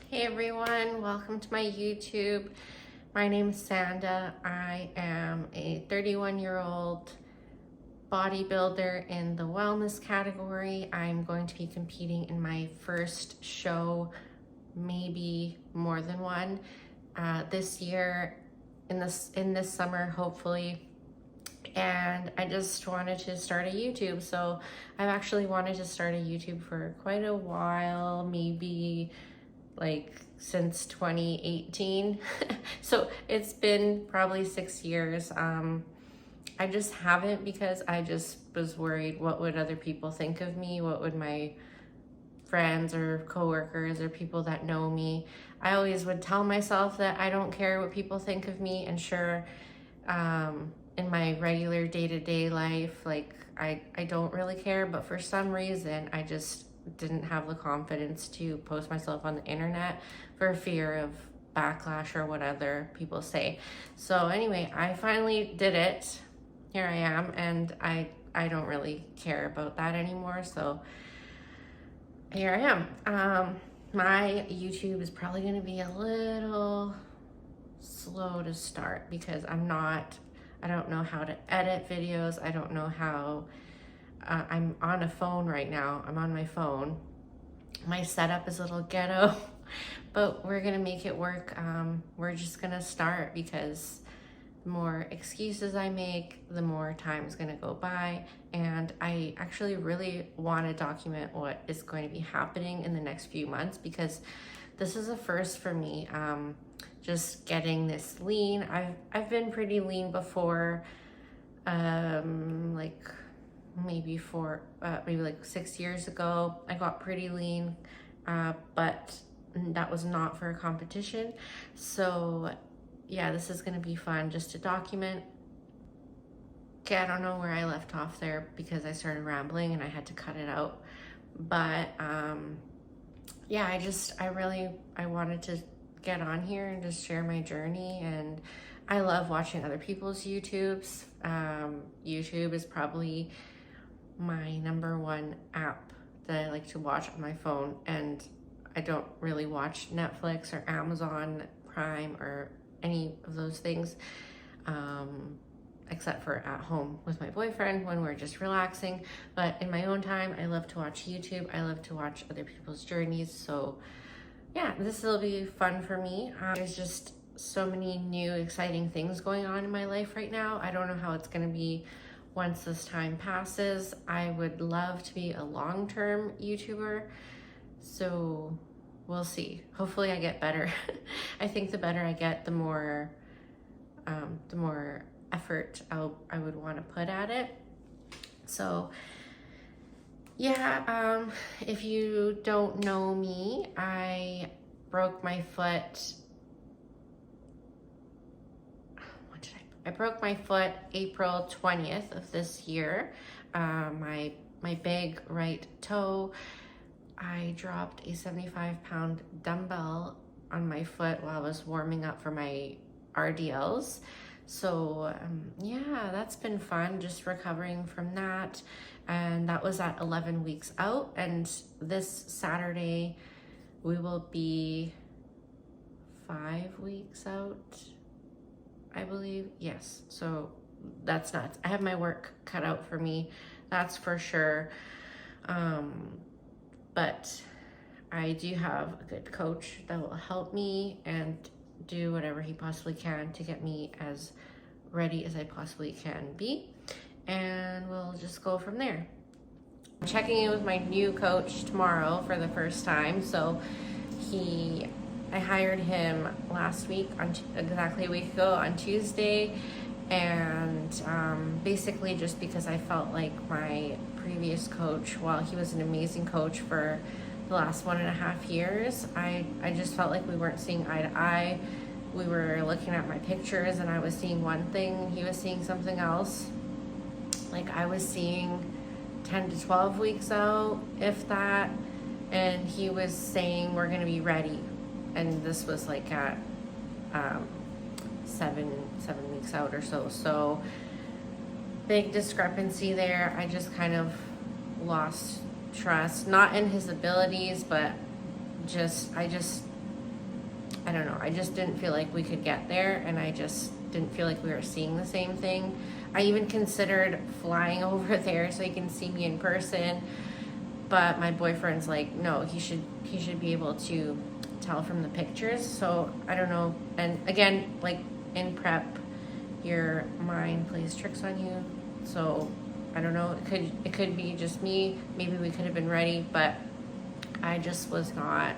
Hey everyone, welcome to my YouTube. My name is Sanda. I am a 31-year-old bodybuilder in the wellness category. I'm going to be competing in my first show, maybe more than one, this year, in this summer, hopefully. And I just wanted to start a YouTube. So I've actually wanted to start a YouTube for quite a while, maybe like since 2018. So it's been probably 6 years. I just haven't because I just was worried, what would other people think of me? What would my friends or coworkers or people that know me? I always would tell myself that I don't care what people think of me, and sure, in my regular day-to-day life, like I don't really care, but for some reason I just didn't have the confidence to post myself on the internet for fear of backlash or what other people say. So anyway, I finally did it. Here I am, and I don't really care about that anymore. So here I am. My YouTube is probably going to be a little slow to start because I don't know how to edit videos. I don't know how. I'm on a phone right now. I'm on my phone. My setup is a little ghetto, but we're gonna make it work. We're just gonna start because the more excuses I make, the more time is gonna go by. And I actually really want to document what is going to be happening in the next few months, because this is a first for me. Just getting this lean. I've been pretty lean before, like maybe like 6 years ago. I got pretty lean, but that was not for a competition. So yeah, this is gonna be fun just to document. Okay, I don't know where I left off there because I started rambling and I had to cut it out. But yeah, I wanted to get on here and just share my journey. And I love watching other people's YouTubes. YouTube is probably my number one app that I like to watch on my phone, and I don't really watch Netflix or Amazon Prime or any of those things, except for at home with my boyfriend when we're just relaxing. But in my own time, I love to watch YouTube. I love to watch other people's journeys. So yeah, this will be fun for me. There's just so many new exciting things going on in my life right now. I don't know how it's going to be once this time passes. I would love to be a long-term YouTuber, so we'll see. Hopefully I get better. I think the better I get, the more effort I would want to put at it. So yeah, if you don't know me, I broke my foot. I broke my foot April 20th of this year. My big right toe. I dropped a 75-pound dumbbell on my foot while I was warming up for my RDLs. So yeah, that's been fun, just recovering from that. And that was at 11 weeks out. And this Saturday, we will be 5 weeks out, I believe. Yes, so that's nuts. I have my work cut out for me, that's for sure. But I do have a good coach that will help me and do whatever he possibly can to get me as ready as I possibly can be. And we'll just go from there. I'm checking in with my new coach tomorrow for the first time. So I hired him last week, exactly a week ago on Tuesday. And basically just because I felt like my previous coach, while he was an amazing coach for the last 1.5 years, I just felt like we weren't seeing eye to eye. We were looking at my pictures and I was seeing one thing, he was seeing something else. Like I was seeing 10 to 12 weeks out, if that, and he was saying we're gonna be ready. And this was like at 7 weeks out or so. So big discrepancy there. I just kind of lost trust, not in his abilities, but I just I don't know, I just didn't feel like we could get there, and I just didn't feel like we were seeing the same thing. I even considered flying over there so he can see me in person, but my boyfriend's like, no, he should be able to tell from the pictures. So I don't know. And again, like in prep, your mind plays tricks on you. So I don't know. It could be just me. Maybe we could have been ready, but I just was not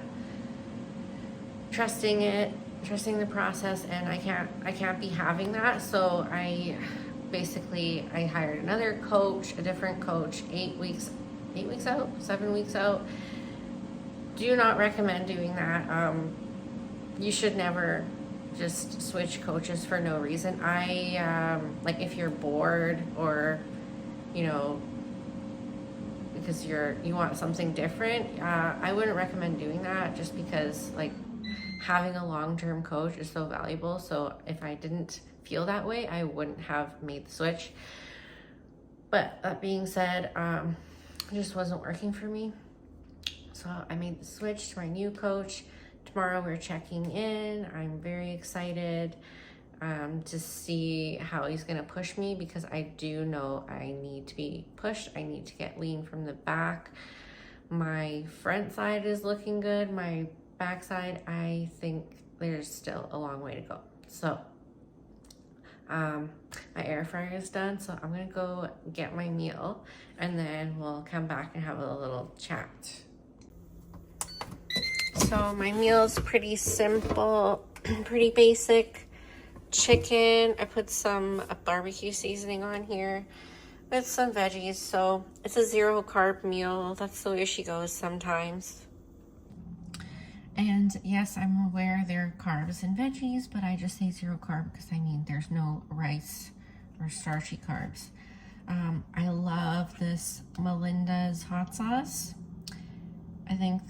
trusting the process, and I can't be having that. So I hired another coach, a different coach, 8 weeks out, 7 weeks out. Do not recommend doing that. You should never just switch coaches for no reason. Like if you're bored, or because you want something different, I wouldn't recommend doing that, just because like having a long-term coach is so valuable. So if I didn't feel that way, I wouldn't have made the switch. But that being said, it just wasn't working for me. So I made the switch to my new coach. Tomorrow we're checking in. I'm very excited to see how he's gonna push me, because I do know I need to be pushed. I need to get lean from the back. My front side is looking good. My back side, I think there's still a long way to go. So my air fryer is done, so I'm gonna go get my meal, and then we'll come back and have a little chat. So my meal is pretty simple, pretty basic. Chicken, I put some barbecue seasoning on here with some veggies. So it's a 0 carb meal. That's the way she goes sometimes. And yes, I'm aware there are carbs and veggies, but I just say 0 carb because there's no rice or starchy carbs. I love this Melinda's hot sauce. I think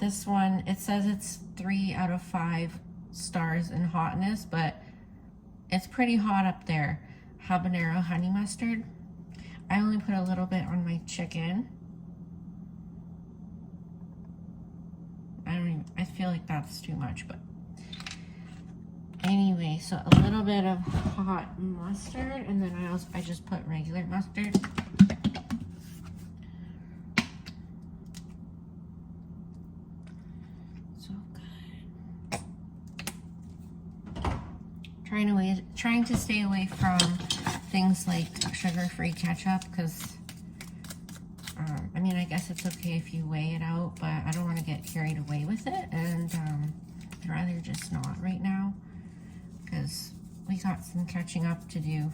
this one, it says it's 3 out of 5 stars in hotness, but it's pretty hot up there. Habanero honey mustard. I only put a little bit on my chicken. I feel like that's too much, but anyway, so a little bit of hot mustard, and then I just put regular mustard. So good. Trying to stay away from things like sugar-free ketchup, because I guess it's okay if you weigh it out, but I don't want to get carried away with it, and I'd rather just not right now, because we got some catching up to do.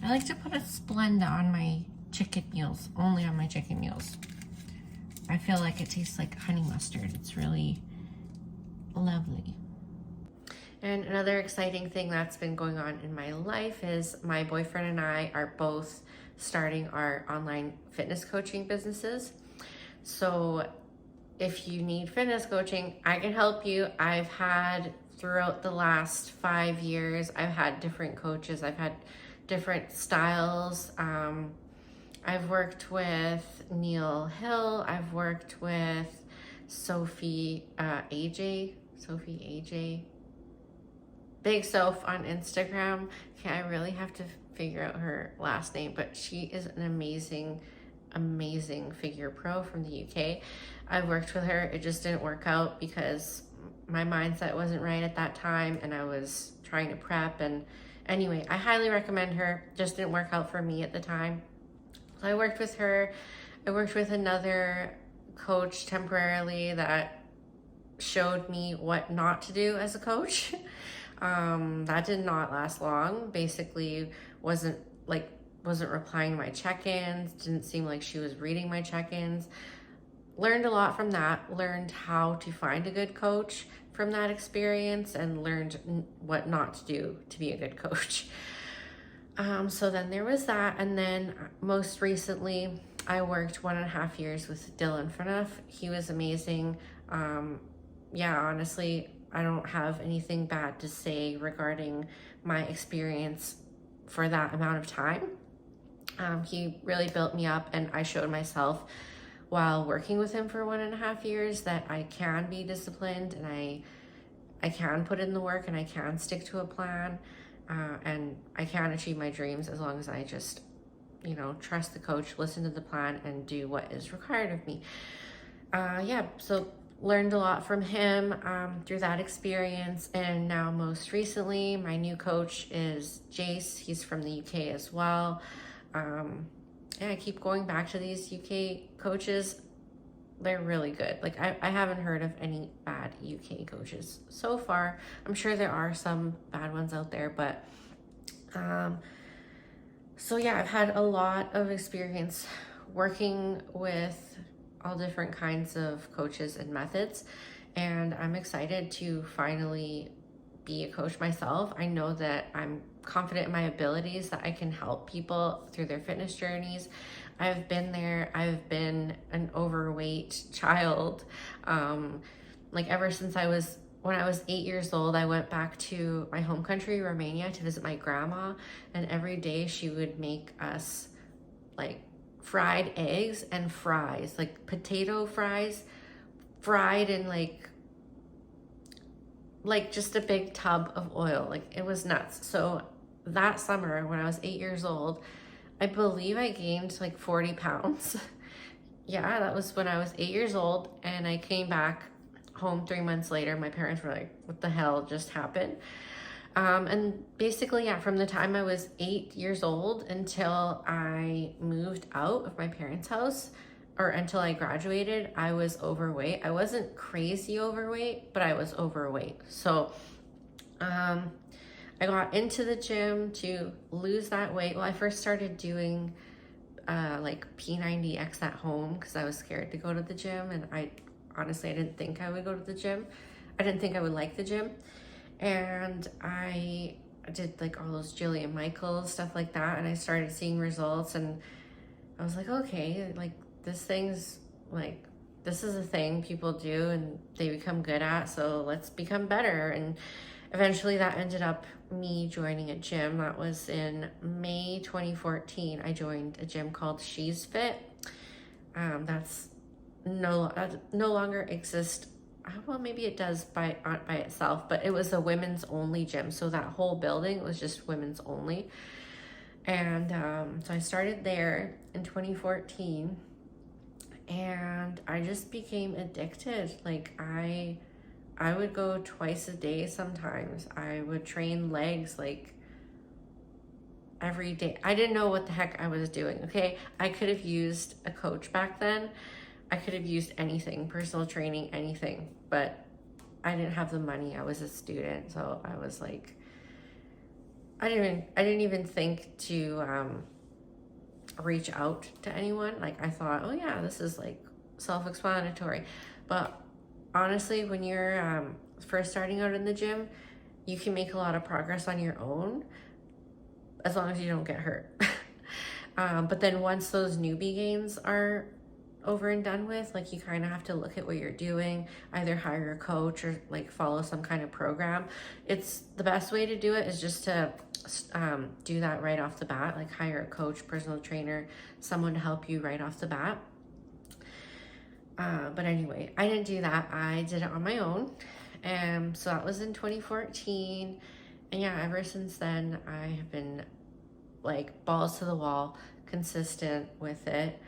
I like to put a Splenda on my chicken meals, only on my chicken meals. I feel like it tastes like honey mustard. It's really lovely. And another exciting thing that's been going on in my life is my boyfriend and I are both starting our online fitness coaching businesses. So if you need fitness coaching, I can help you. I've had, throughout the last 5 years, I've had different coaches. I've had different styles. I've worked with Neil Hill. I've worked with Sophie AJ. Big Soph on Instagram. Okay, I really have to figure out her last name, but she is an amazing figure pro from the UK. I've worked with her. It just didn't work out because my mindset wasn't right at that time, and I was trying to prep. And anyway, I highly recommend her. Just didn't work out for me at the time. So I worked with her. I worked with another coach temporarily that showed me what not to do as a coach. That did not last long. Basically, wasn't replying to my check-ins. Didn't seem like she was reading my check-ins. Learned a lot from that. Learned how to find a good coach from that experience, and learned what not to do to be a good coach. So then there was that, and then most recently, I worked 1.5 years with Dylan Frenoff. He was amazing. Yeah, honestly, I don't have anything bad to say regarding my experience for that amount of time. He really built me up, and I showed myself while working with him for 1.5 years that I can be disciplined, and I can put in the work, and I can stick to a plan, and I can achieve my dreams as long as I just, you know, trust the coach, listen to the plan, and do what is required of me. Yeah, so learned a lot from him through that experience. And now most recently, my new coach is Jace. He's from the UK as well. Yeah, I keep going back to these UK coaches. They're really good. Like, I haven't heard of any bad UK coaches so far. I'm sure there are some bad ones out there, but so yeah, I've had a lot of experience working with all different kinds of coaches and methods, and I'm excited to finally be a coach myself. I know that I'm confident in my abilities, that I can help people through their fitness journeys. I've been there. I've been an overweight child. Like, ever since when I was 8 years old, I went back to my home country, Romania, to visit my grandma, and every day she would make us like fried eggs and fries, like potato fries, fried in like just a big tub of oil. Like, it was nuts. So that summer when I was 8 years old, I believe I gained like 40 pounds. Yeah, that was when I was 8 years old, and I came back home 3 months later. My parents were like, what the hell just happened? And basically, yeah, from the time I was 8 years old until I moved out of my parents' house, or until I graduated, I was overweight. I wasn't crazy overweight, but I was overweight. So I got into the gym to lose that weight. Well, I first started doing like P90X at home because I was scared to go to the gym, and honestly, I didn't think I would go to the gym. I didn't think I would like the gym. And I did like all those Jillian Michaels, stuff like that, and I started seeing results, and I was like, okay, like, this is a thing people do and they become good at, so let's become better. And eventually that ended up me joining a gym. That was in May 2014. I joined a gym called She's Fit. That's no longer exists. Well, maybe it does by itself, but it was a women's only gym. So that whole building was just women's only. And so I started there in 2014, and I just became addicted. Like, I would go twice a day sometimes. I would train legs like every day. I didn't know what the heck I was doing, okay? I could have used a coach back then. I could have used anything, personal training, anything, but I didn't have the money. I was a student, so I was like, I didn't even think to reach out to anyone. Like, I thought, oh yeah, this is like self-explanatory. But honestly, when you're first starting out in the gym, you can make a lot of progress on your own as long as you don't get hurt. But then once those newbie gains are over and done with, like, you kind of have to look at what you're doing, either hire a coach or like follow some kind of program. It's the best way to do it is just to do that right off the bat, like hire a coach, personal trainer, someone to help you right off the bat. But anyway, I didn't do that. I did it on my own. And so that was in 2014. And yeah, ever since then, I have been like balls to the wall, consistent with it.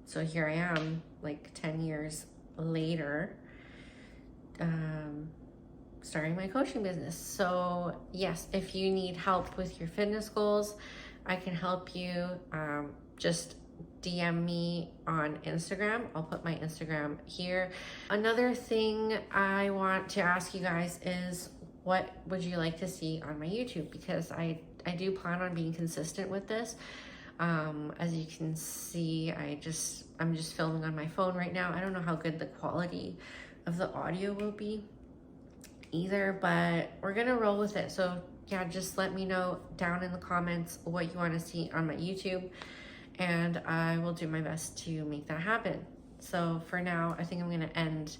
So here I am, like 10 years later, starting my coaching business. So yes, if you need help with your fitness goals, I can help you. Just DM me on Instagram. I'll put my Instagram here. Another thing I want to ask you guys is, what would you like to see on my YouTube? Because I do plan on being consistent with this. As you can see, I'm just filming on my phone right now. I don't know how good the quality of the audio will be either, but we're gonna roll with it. So yeah, just let me know down in the comments what you want to see on my YouTube, and I will do my best to make that happen. So for now, I think I'm gonna end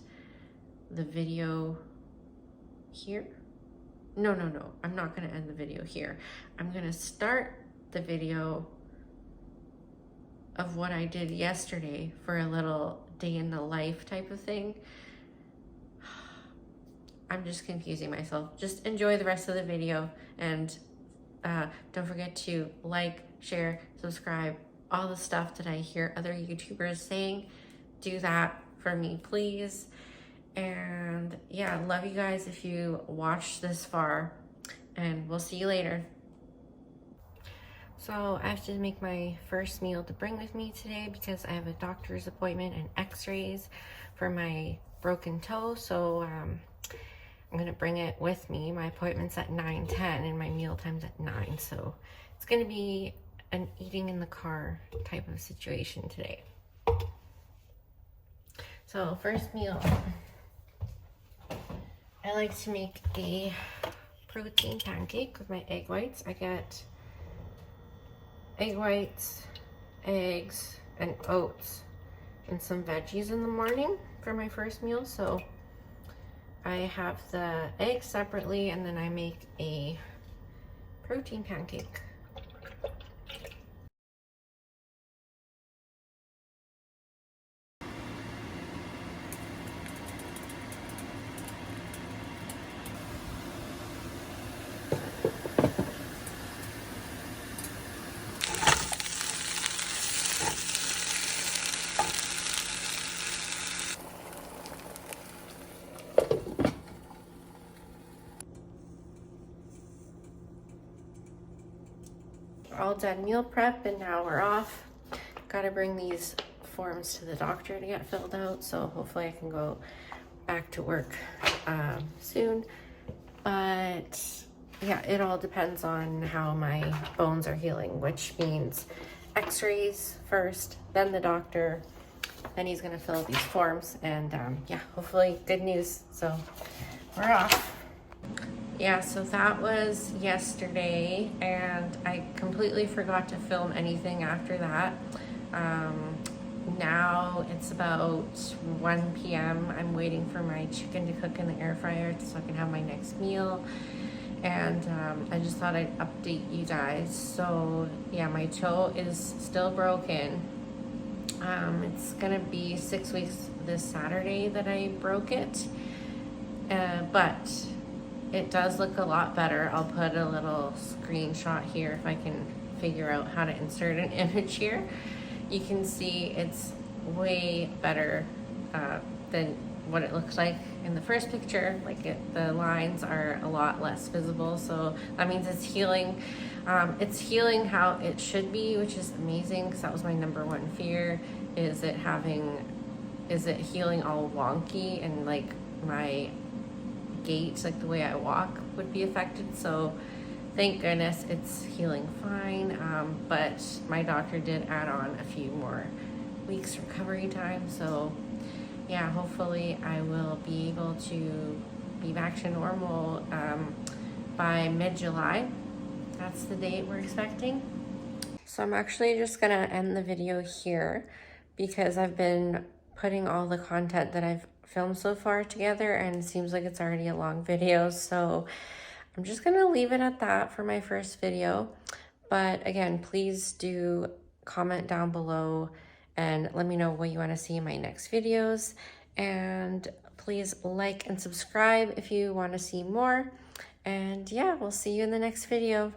the video here. No, I'm not gonna end the video here. I'm gonna start the video of what I did yesterday for a little day in the life type of thing. I'm just confusing myself. Just enjoy the rest of the video, and don't forget to like, share, subscribe, all the stuff that I hear other YouTubers saying. Do that for me, please. And yeah, love you guys if you watched this far, and we'll see you later. So I have to make my first meal to bring with me today because I have a doctor's appointment and x-rays for my broken toe. So I'm gonna bring it with me. My appointment's at 9:10 and my meal time's at 9. So it's gonna be an eating in the car type of situation today. So first meal, I like to make a protein pancake with my egg whites. I get egg whites, eggs, and oats, and some veggies in the morning for my first meal. So I have the eggs separately, and then I make a protein pancake. All done meal prep, and now we're off. Gotta bring these forms to the doctor to get filled out, so hopefully I can go back to work soon. But yeah, it all depends on how my bones are healing, which means x-rays first, then the doctor, then he's gonna fill out these forms, and yeah, hopefully good news. So we're off. Yeah, so that was yesterday, and I completely forgot to film anything after that. Now it's about 1 p.m. I'm waiting for my chicken to cook in the air fryer so I can have my next meal. And I just thought I'd update you guys. So yeah, my toe is still broken. It's gonna be 6 weeks this Saturday that I broke it, but it does look a lot better. I'll put a little screenshot here if I can figure out how to insert an image here. You can see it's way better than what it looks like in the first picture. Like the lines are a lot less visible, so that means it's healing. It's healing how it should be, which is amazing, because that was my number one fear. Is it healing all wonky, and like my gait, like the way I walk, would be affected. So thank goodness it's healing fine. But my doctor did add on a few more weeks recovery time. So yeah, hopefully I will be able to be back to normal by mid-July. That's the date we're expecting. So I'm actually just gonna end the video here because I've been putting all the content that I've filmed so far together, and it seems like it's already a long video, so I'm just gonna leave it at that for my first video. But again, please do comment down below and let me know what you want to see in my next videos, and please like and subscribe if you want to see more. And yeah, we'll see you in the next video.